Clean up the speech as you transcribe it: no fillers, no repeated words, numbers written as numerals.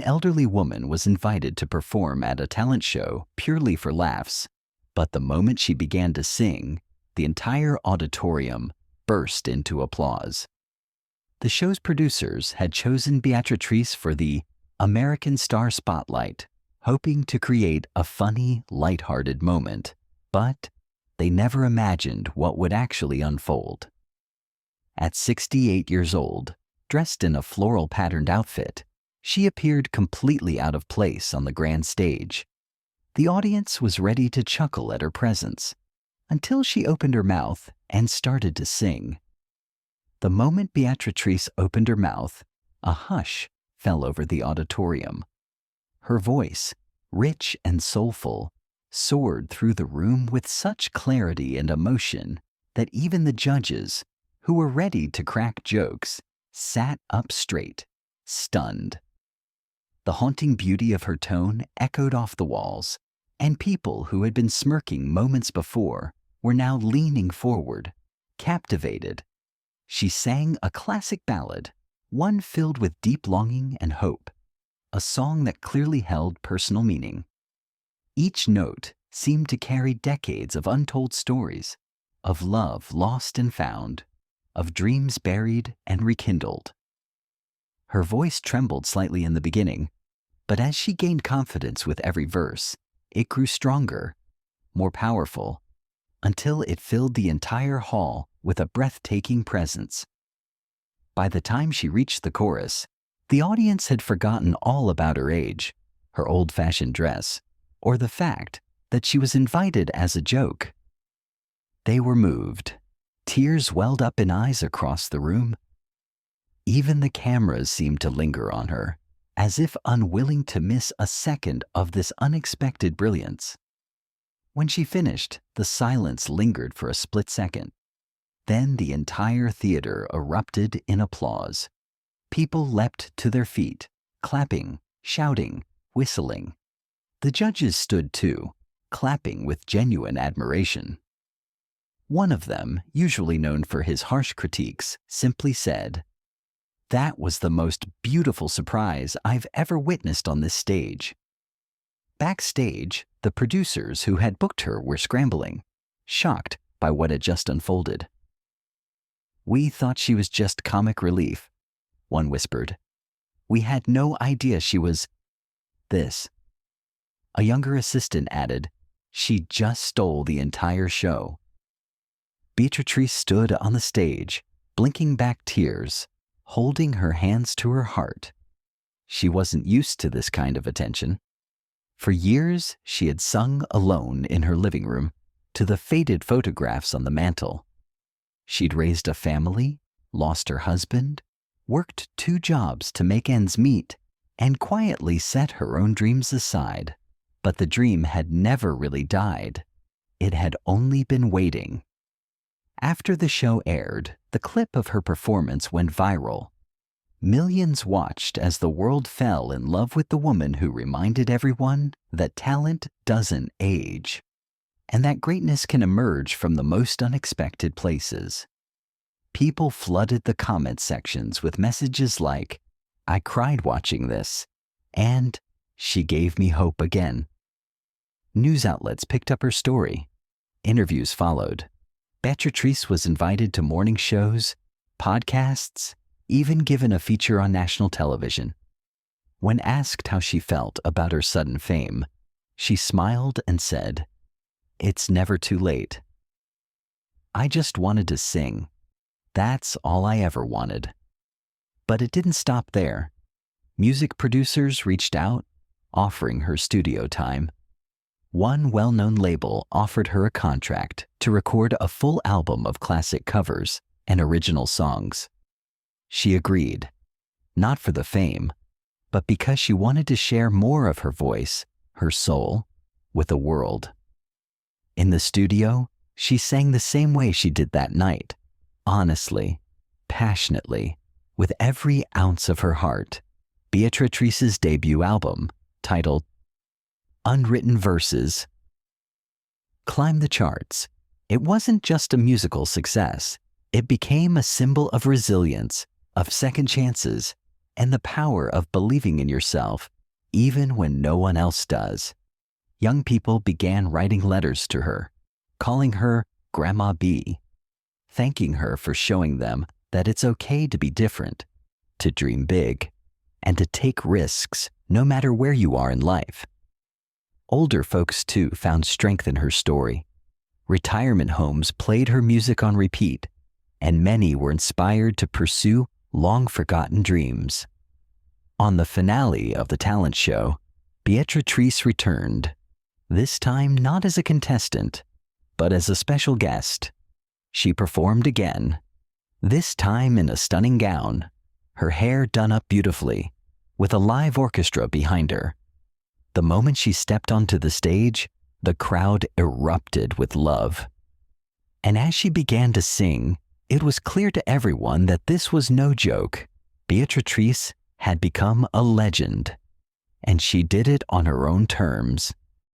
An elderly woman was invited to perform at a talent show purely for laughs, but the moment she began to sing, the entire auditorium burst into applause. The show's producers had chosen Beatrice for the American Star Spotlight, hoping to create a funny, lighthearted moment, but they never imagined what would actually unfold. At 68 years old, dressed in a floral-patterned outfit, she appeared completely out of place on the grand stage. The audience was ready to chuckle at her presence, until she opened her mouth and started to sing. The moment Beatrice opened her mouth, a hush fell over the auditorium. Her voice, rich and soulful, soared through the room with such clarity and emotion that even the judges, who were ready to crack jokes, sat up straight, stunned. The haunting beauty of her tone echoed off the walls, and people who had been smirking moments before were now leaning forward, captivated. She sang a classic ballad, one filled with deep longing and hope, a song that clearly held personal meaning. Each note seemed to carry decades of untold stories, of love lost and found, of dreams buried and rekindled. Her voice trembled slightly in the beginning, but as she gained confidence with every verse, it grew stronger, more powerful, until it filled the entire hall with a breathtaking presence. By the time she reached the chorus, the audience had forgotten all about her age, her old-fashioned dress, or the fact that she was invited as a joke. They were moved. Tears welled up in eyes across the room. Even the cameras seemed to linger on her, as if unwilling to miss a second of this unexpected brilliance. When she finished, the silence lingered for a split second. Then the entire theater erupted in applause. People leapt to their feet, clapping, shouting, whistling. The judges stood too, clapping with genuine admiration. One of them, usually known for his harsh critiques, simply said, "That was the most beautiful surprise I've ever witnessed on this stage." Backstage, the producers who had booked her were scrambling, shocked by what had just unfolded. "We thought she was just comic relief," one whispered. "We had no idea she was this." A younger assistant added, "She just stole the entire show." Beatrice stood on the stage, blinking back tears, holding her hands to her heart. She wasn't used to this kind of attention. For years, she had sung alone in her living room to the faded photographs on the mantel. She'd raised a family, lost her husband, worked 2 jobs to make ends meet, and quietly set her own dreams aside. But the dream had never really died. It had only been waiting. After the show aired, the clip of her performance went viral. Millions watched as the world fell in love with the woman who reminded everyone that talent doesn't age, and that greatness can emerge from the most unexpected places. People flooded the comment sections with messages like, "I cried watching this," and "She gave me hope again." News outlets picked up her story. Interviews followed. Beatrice was invited to morning shows, podcasts, even given a feature on national television. When asked how she felt about her sudden fame, she smiled and said, "It's never too late. I just wanted to sing. That's all I ever wanted." But it didn't stop there. Music producers reached out, offering her studio time. One well-known label offered her a contract to record a full album of classic covers and original songs. She agreed, not for the fame, but because she wanted to share more of her voice, her soul, with the world. In the studio, she sang the same way she did that night, honestly, passionately, with every ounce of her heart. Beatrice's debut album, titled Unwritten Verses, climbed the charts. It wasn't just a musical success. It became a symbol of resilience, of second chances, and the power of believing in yourself, even when no one else does. Young people began writing letters to her, calling her Grandma B, thanking her for showing them that it's okay to be different, to dream big, and to take risks no matter where you are in life. Older folks, too, found strength in her story. Retirement homes played her music on repeat, and many were inspired to pursue long-forgotten dreams. On the finale of the talent show, Beatrice returned, this time not as a contestant, but as a special guest. She performed again, this time in a stunning gown, her hair done up beautifully, with a live orchestra behind her. The moment she stepped onto the stage, the crowd erupted with love. And as she began to sing, it was clear to everyone that this was no joke. Beatrice had become a legend, and she did it on her own terms.